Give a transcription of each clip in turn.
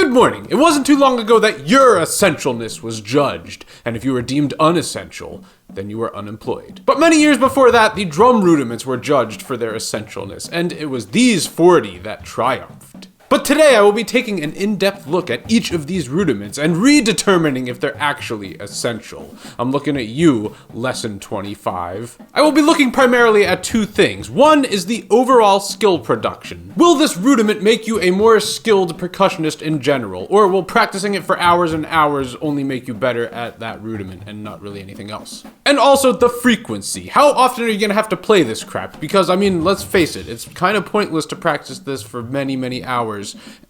Good morning. It wasn't too long ago that your essentialness was judged, and if you were deemed unessential, then you were unemployed. But many years before that, the drum rudiments were judged for their essentialness, and it was these 40 that triumphed. But today I will be taking an in-depth look at each of these rudiments and redetermining if they're actually essential. I'm looking at you, Lesson 25. I will be looking primarily at two things. One is the overall skill production. Will this rudiment make you a more skilled percussionist in general, or will practicing it for hours and hours only make you better at that rudiment and not really anything else? And also the frequency. How often are you gonna have to play this crap? Because, I mean, let's face it, it's kind of pointless to practice this for many hours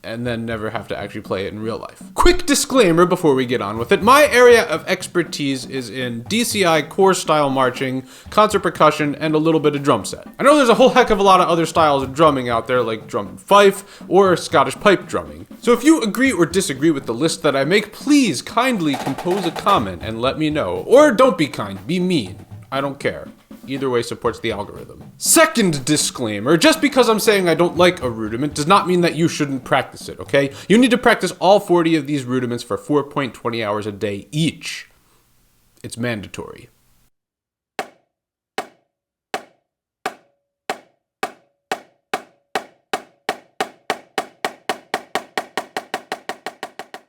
and then never have to actually play it in real life. Quick disclaimer before we get on with it. My area of expertise is in DCI core style marching, concert percussion, and a little bit of drum set. I know there's a whole heck of a lot of other styles of drumming out there like drum and fife or Scottish pipe drumming. So if you agree or disagree with the list that I make, please kindly compose a comment and let me know. Or don't be kind, be mean. I don't care. Either way supports the algorithm. Second disclaimer, just because I'm saying I don't like a rudiment does not mean that you shouldn't practice it, okay? You need to practice all 40 of these rudiments for 4.20 hours a day each. It's mandatory.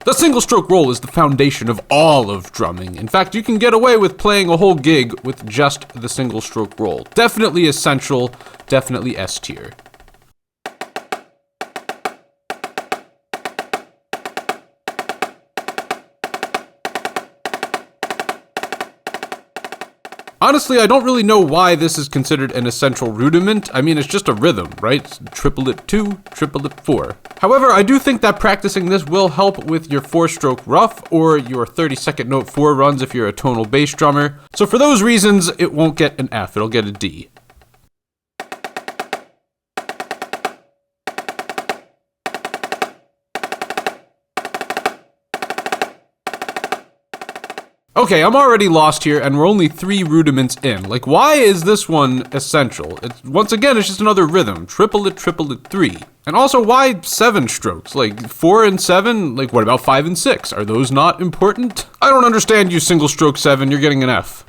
The single stroke roll is the foundation of all of drumming. In fact, you can get away with playing a whole gig with just the single stroke roll. Definitely essential, definitely S tier. Honestly, I don't really know why this is considered an essential rudiment. I mean, it's just a rhythm, right? Triplet 2, triplet 4. However, I do think that practicing this will help with your 4-stroke rough or your 32nd note 4 runs if you're a tonal bass drummer. So for those reasons, it won't get an F, it'll get a D. Okay, I'm already lost here, and we're only 3 rudiments in. Like, why is this one essential? Once again, it's just another rhythm. Triplet 3. And also, why 7 strokes? Like, 4 and 7? Like, what about 5 and 6? Are those not important? I don't understand you single stroke 7, you're getting an F.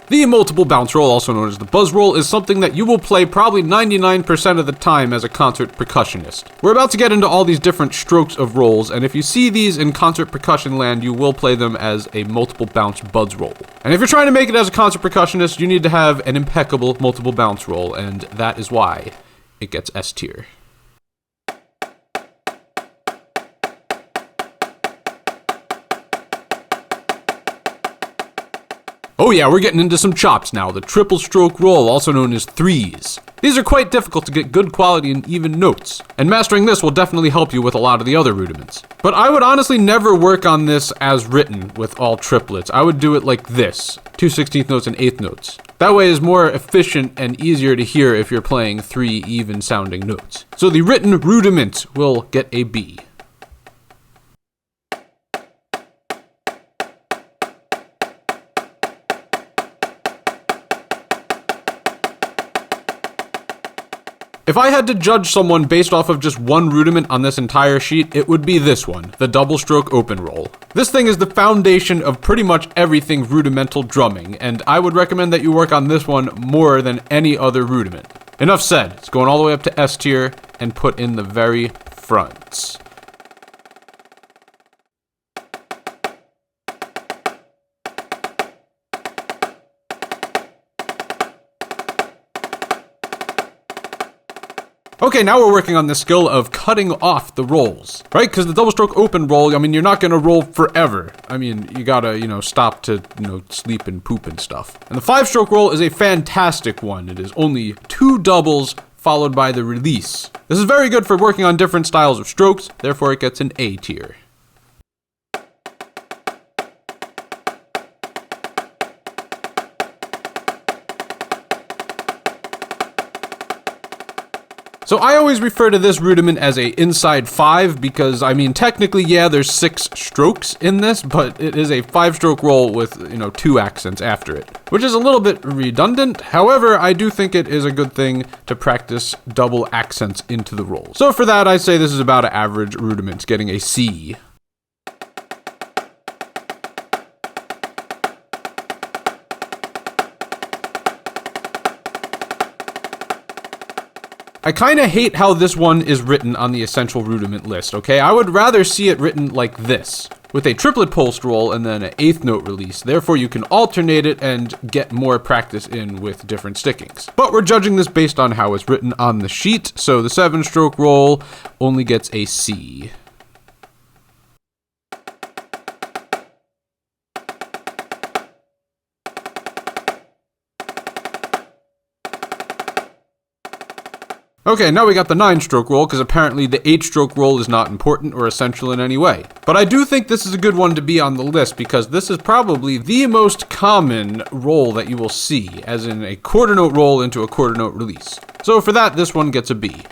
The multiple bounce roll, also known as the buzz roll, is something that you will play probably 99% of the time as a concert percussionist. We're about to get into all these different strokes of rolls, and if you see these in concert percussion land, you will play them as a multiple bounce buzz roll. And if you're trying to make it as a concert percussionist, you need to have an impeccable multiple bounce roll, and that is why it gets S tier. Oh yeah, we're getting into some chops now, the triple stroke roll, also known as threes. These are quite difficult to get good quality and even notes, and mastering this will definitely help you with a lot of the other rudiments. But I would honestly never work on this as written with all triplets. I would do it like this, 2 16th notes and 8th notes. That way is more efficient and easier to hear if you're playing 3 even sounding notes. So the written rudiment will get a B. If I had to judge someone based off of just one rudiment on this entire sheet, it would be this one, the double stroke open roll. This thing is the foundation of pretty much everything rudimental drumming, and I would recommend that you work on this one more than any other rudiment. Enough said, it's going all the way up to S tier and put in the very front. Okay, now we're working on the skill of cutting off the rolls, right? Because the double stroke open roll, I mean, you're not gonna roll forever. I mean, you gotta, stop to, sleep and poop and stuff. And the 5-stroke roll is a fantastic one. It is only 2 doubles followed by the release. This is very good for working on different styles of strokes, therefore it gets an A tier. So I always refer to this rudiment as a inside 5 because, I mean, technically, yeah, there's 6 strokes in this, but it is a 5-stroke roll with, 2 accents after it, which is a little bit redundant. However, I do think it is a good thing to practice double accents into the roll. So for that, I say this is about an average rudiment, getting a C. I kind of hate how this one is written on the essential rudiment list, okay? I would rather see it written like this, with a triplet pulsed roll and then an 8th note release. Therefore, you can alternate it and get more practice in with different stickings. But we're judging this based on how it's written on the sheet, so the 7-stroke roll only gets a C. Okay, now we got the 9-stroke roll, because apparently the 8-stroke roll is not important or essential in any way. But I do think this is a good one to be on the list, because this is probably the most common roll that you will see, as in a quarter note roll into a quarter note release. So for that, this one gets a B.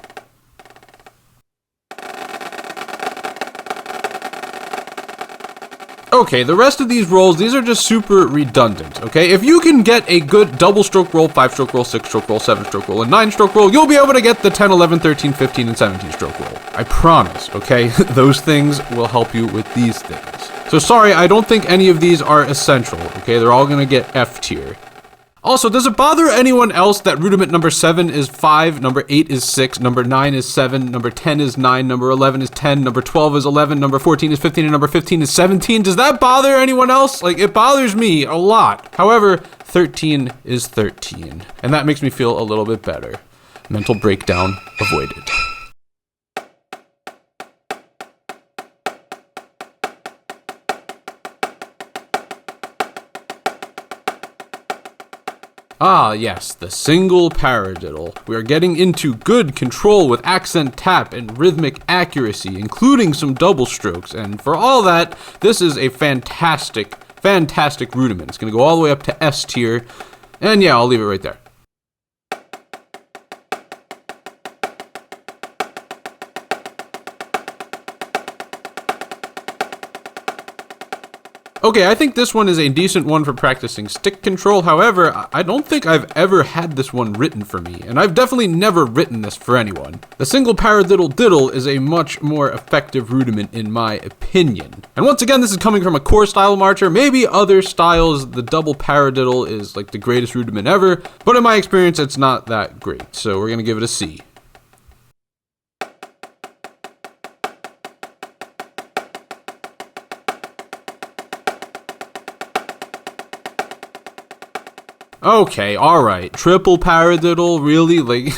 Okay, the rest of these rolls, these are just super redundant, okay? If you can get a good double stroke roll, 5-stroke roll, 6-stroke roll, 7-stroke roll, and 9-stroke roll, you'll be able to get the 10, 11, 13, 15, and 17-stroke roll. I promise, okay? Those things will help you with these things. So sorry, I don't think any of these are essential, okay? They're all gonna get F tier. Also, does it bother anyone else that rudiment number 7 is 5, number 8 is 6, number 9 is 7, number 10 is 9, number 11 is 10, number 12 is 11, number 14 is 15, and number 15 is 17? Does that bother anyone else? Like, it bothers me a lot. However, 13 is 13, and that makes me feel a little bit better. Mental breakdown avoided. Ah, yes, the single paradiddle. We are getting into good control with accent tap and rhythmic accuracy, including some double strokes, and for all that, this is a fantastic rudiment. It's gonna go all the way up to S tier, and yeah, I'll leave it right there. Okay, I think this one is a decent one for practicing stick control. However, I don't think I've ever had this one written for me, and I've definitely never written this for anyone. The single paradiddle diddle is a much more effective rudiment in my opinion. And once again, this is coming from a core style marcher. Maybe other styles, the double paradiddle is like the greatest rudiment ever, but in my experience, it's not that great. So we're gonna give it a C. Okay, alright. Triple paradiddle, really? Like,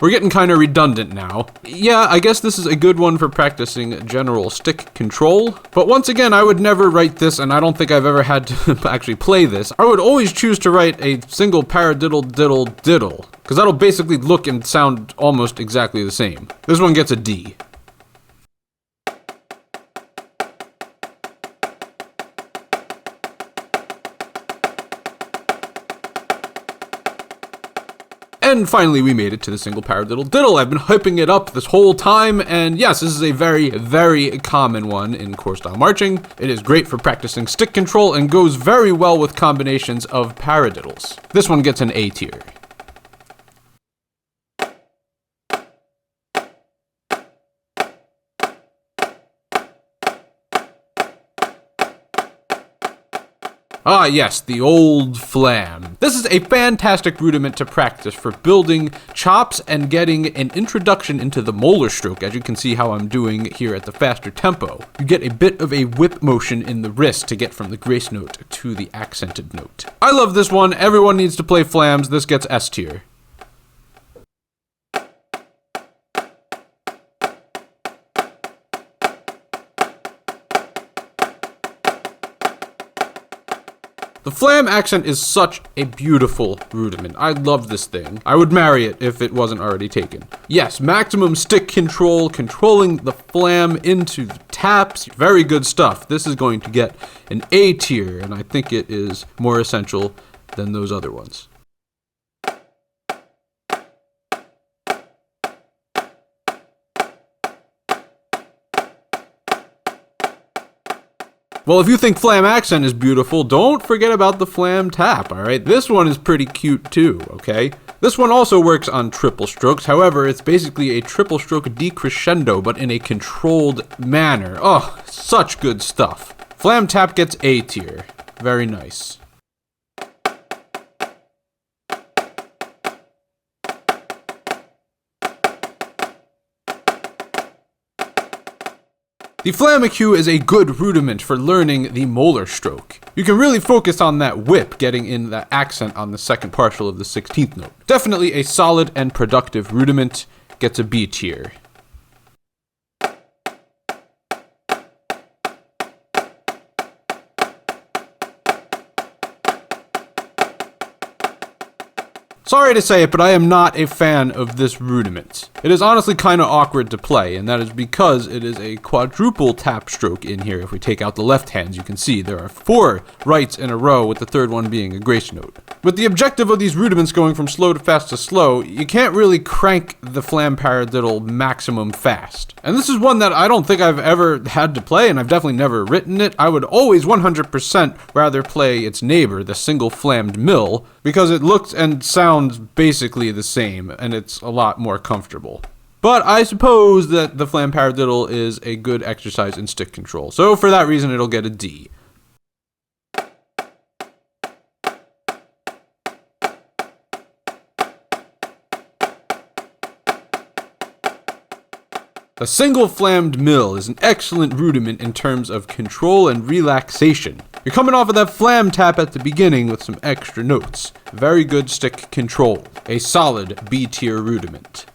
we're getting kind of redundant now. Yeah, I guess this is a good one for practicing general stick control. But once again, I would never write this, and I don't think I've ever had to actually play this. I would always choose to write a single paradiddle diddle diddle, because that'll basically look and sound almost exactly the same. This one gets a D. And finally, we made it to the single paradiddle diddle. I've been hyping it up this whole time, and yes, this is a very, very common one in core style marching. It is great for practicing stick control and goes very well with combinations of paradiddles. This one gets an A tier. Ah yes, the old Flam. This is a fantastic rudiment to practice for building chops and getting an introduction into the molar stroke, as you can see how I'm doing here at the faster tempo. You get a bit of a whip motion in the wrist to get from the grace note to the accented note. I love this one. Everyone needs to play Flams. This gets S tier. The Flam Accent is such a beautiful rudiment. I love this thing. I would marry it if it wasn't already taken. Yes, maximum stick control, controlling the flam into the taps. Very good stuff. This is going to get an A tier, and I think it is more essential than those other ones. Well, if you think Flam Accent is beautiful, don't forget about the Flam Tap, alright? This one is pretty cute too, okay? This one also works on triple strokes, however, it's basically a triple stroke decrescendo, but in a controlled manner. Oh, such good stuff. Flam Tap gets A tier. Very nice. The Ratamacue is a good rudiment for learning the molar stroke. You can really focus on that whip, getting in the accent on the second partial of the 16th note. Definitely a solid and productive rudiment, gets a B tier. Sorry to say it, but I am not a fan of this rudiment. It is honestly kinda awkward to play, and that is because it is a quadruple tap stroke in here. If we take out the left hands, you can see there are 4 rights in a row, with the third one being a grace note. With the objective of these rudiments going from slow to fast to slow, you can't really crank the Flam Paradiddle maximum fast. And this is one that I don't think I've ever had to play, and I've definitely never written it. I would always 100% rather play its neighbor, the single flammed mill, because it looks and sounds basically the same, and it's a lot more comfortable. But I suppose that the Flam Paradiddle is a good exercise in stick control, so for that reason it'll get a D. A single flammed mill is an excellent rudiment in terms of control and relaxation. You're coming off of that Flam Tap at the beginning with some extra notes. Very good stick control. A solid B tier rudiment.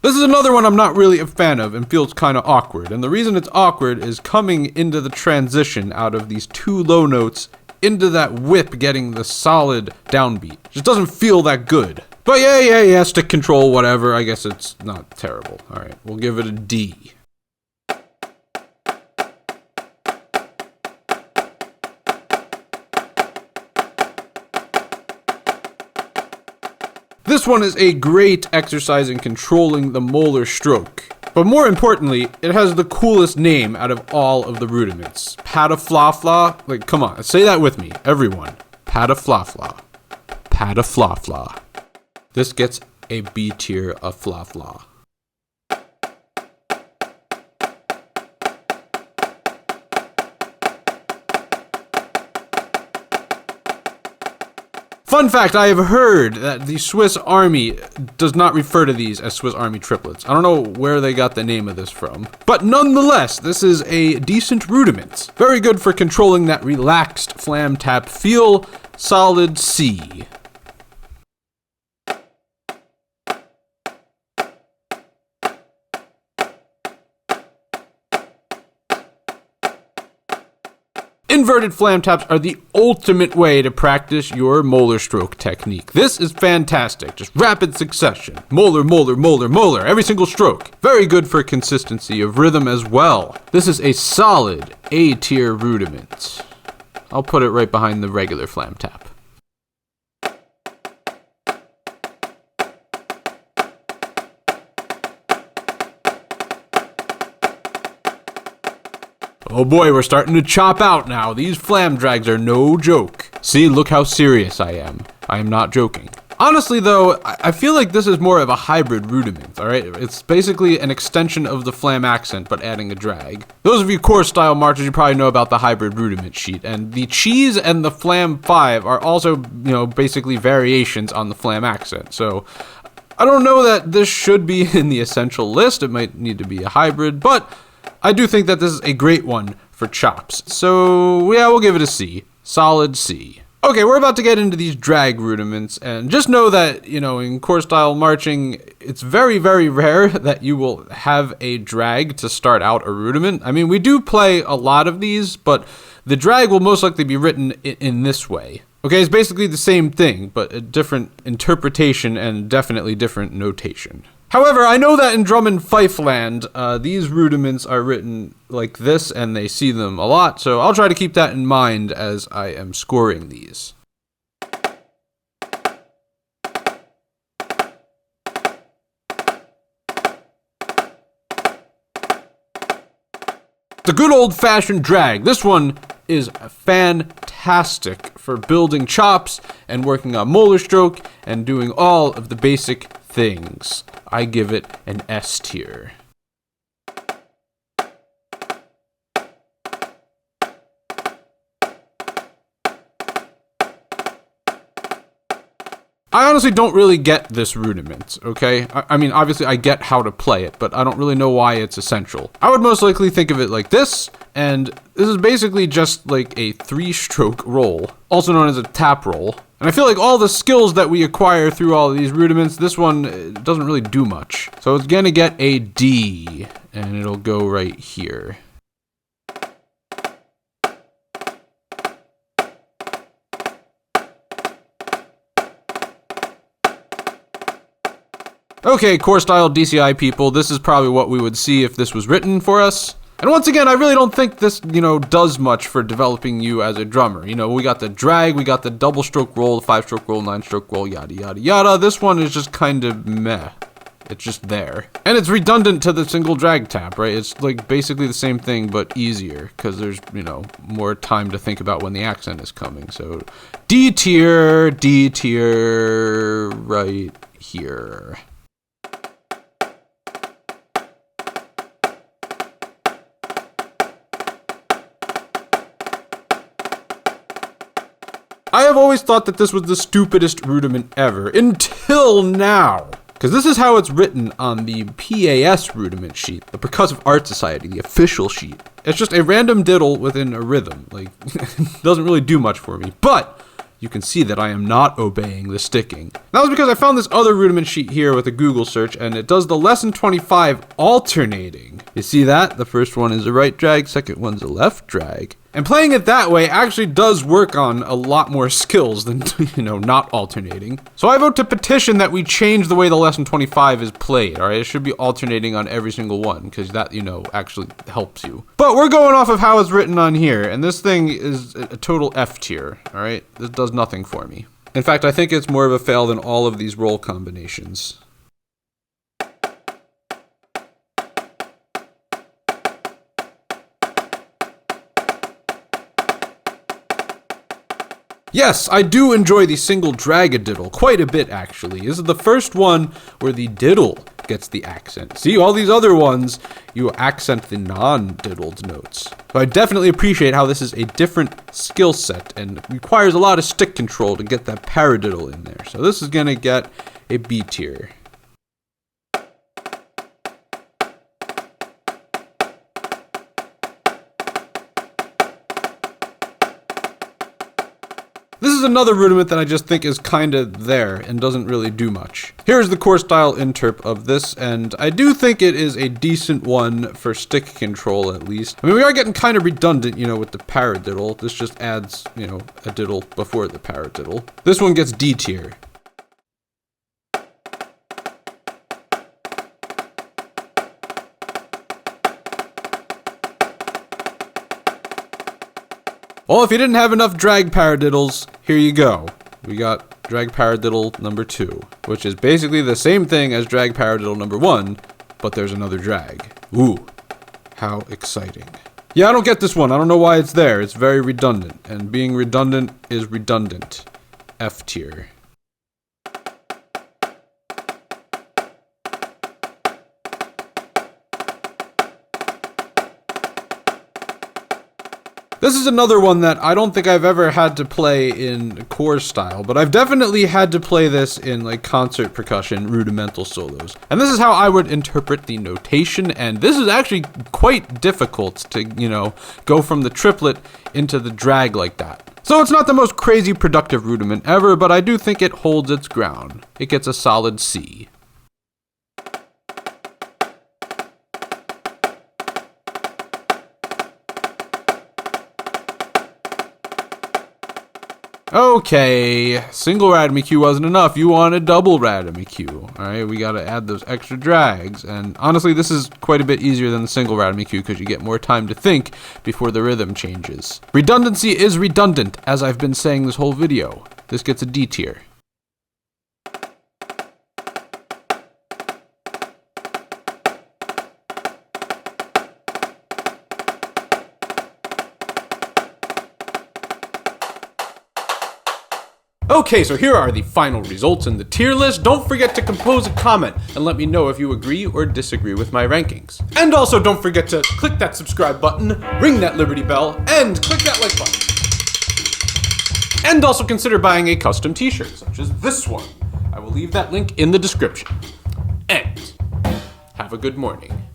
This is another one I'm not really a fan of and feels kind of awkward, and the reason it's awkward is coming into the transition out of these 2 low notes into that whip getting the solid downbeat. Just doesn't feel that good. But yeah, stick control, whatever, I guess it's not terrible. Alright, we'll give it a D. This one is a great exercise in controlling the molar stroke. But more importantly, it has the coolest name out of all of the rudiments. Padaflafla? Like, come on, say that with me, everyone. Padaflafla. Padaflafla. This gets a B tier of flafla. Fun fact, I have heard that the Swiss Army does not refer to these as Swiss Army triplets. I don't know where they got the name of this from. But nonetheless, this is a decent rudiment. Very good for controlling that relaxed Flam Tap feel. Solid C. Inverted Flam Taps are the ultimate way to practice your molar stroke technique. This is fantastic. Just rapid succession. Molar, molar, molar, molar. Every single stroke. Very good for consistency of rhythm as well. This is a solid A tier rudiment. I'll put it right behind the regular Flam Tap. Oh boy, we're starting to chop out now. These Flam Drags are no joke. See, look how serious I am. I am not joking. Honestly though, I feel like this is more of a hybrid rudiment, alright? It's basically an extension of the Flam Accent, but adding a drag. Those of you course style marchers, you probably know about the hybrid rudiment sheet, and the Cheese and the Flam 5 are also, basically variations on the Flam Accent, so I don't know that this should be in the essential list. It might need to be a hybrid, but I do think that this is a great one for chops. So yeah, we'll give it a C. Solid C. Okay, we're about to get into these drag rudiments, and just know that, in chorus style marching, it's very, very rare that you will have a drag to start out a rudiment. I mean, we do play a lot of these, but the drag will most likely be written in this way. Okay, it's basically the same thing, but a different interpretation and definitely different notation. However, I know that in drum and fife land, these rudiments are written like this, and they see them a lot, so I'll try to keep that in mind as I am scoring these. The good old-fashioned drag. This one is fantastic for building chops and working on molar stroke and doing all of the basic things. I give it an S tier. I honestly don't really get this Rudiments, okay? I mean, obviously I get how to play it, but I don't really know why it's essential. I would most likely think of it like this, and this is basically just like a 3-stroke roll, also known as a tap roll. And I feel like all the skills that we acquire through all of these Rudiments, this one doesn't really do much. So it's gonna get a D, and it'll go right here. Okay, core style DCI people, this is probably what we would see if this was written for us. And once again, I really don't think this, does much for developing you as a drummer. We got the drag, we got the double stroke roll, 5-stroke roll, 9-stroke roll, yada yada yada. This one is just kind of meh. It's just there. And it's redundant to the single drag tap, right? It's like basically the same thing, but easier, because there's, more time to think about when the accent is coming. So D tier, right here. I have always thought that this was the stupidest rudiment ever, until now. Because this is how it's written on the PAS rudiment sheet, the Percussive Art Society, the official sheet. It's just a random diddle within a rhythm. Like, it doesn't really do much for me, but you can see that I am not obeying the sticking. That was because I found this other rudiment sheet here with a Google search, and it does the lesson 25 alternating. You see that? The first one is a right drag, second one's a left drag. And playing it that way actually does work on a lot more skills than, not alternating. So I vote to petition that we change the way the lesson 25 is played, alright? It should be alternating on every single one, because that, actually helps you. But we're going off of how it's written on here, and this thing is a total F tier, alright? This does nothing for me. In fact, I think it's more of a fail than all of these roll combinations. Yes, I do enjoy the single drag-a-diddle quite a bit, actually. This is the first one where the diddle gets the accent. See, all these other ones, you accent the non-diddled notes. So I definitely appreciate how this is a different skill set and requires a lot of stick control to get that paradiddle in there. So this is gonna get a B tier. This is another rudiment that I just think is kinda there and doesn't really do much. Here's the core style interp of this, and I do think it is a decent one for stick control at least. I mean, we are getting kind of redundant, with the paradiddle. This just adds, a diddle before the paradiddle. This one gets D tier. Well, if you didn't have enough drag paradiddles, here you go. We got drag paradiddle number 2, which is basically the same thing as drag paradiddle number 1, but there's another drag. Ooh, how exciting. Yeah, I don't get this one. I don't know why it's there. It's very redundant, and being redundant is redundant. F tier. This is another one that I don't think I've ever had to play in core style, but I've definitely had to play this in like concert percussion, rudimental solos. And this is how I would interpret the notation, and this is actually quite difficult to, go from the triplet into the drag like that. So it's not the most crazy productive rudiment ever, but I do think it holds its ground. It gets a solid C. Okay, single Ratamacue wasn't enough. You want a double Ratamacue. Alright, we gotta add those extra drags. And honestly, this is quite a bit easier than the single Ratamacue because you get more time to think before the rhythm changes. Redundancy is redundant, as I've been saying this whole video. This gets a D tier. Okay, so here are the final results in the tier list. Don't forget to compose a comment and let me know if you agree or disagree with my rankings. And also don't forget to click that subscribe button, ring that Liberty Bell, and click that like button. And also consider buying a custom t-shirt, such as this one. I will leave that link in the description. And have a good morning.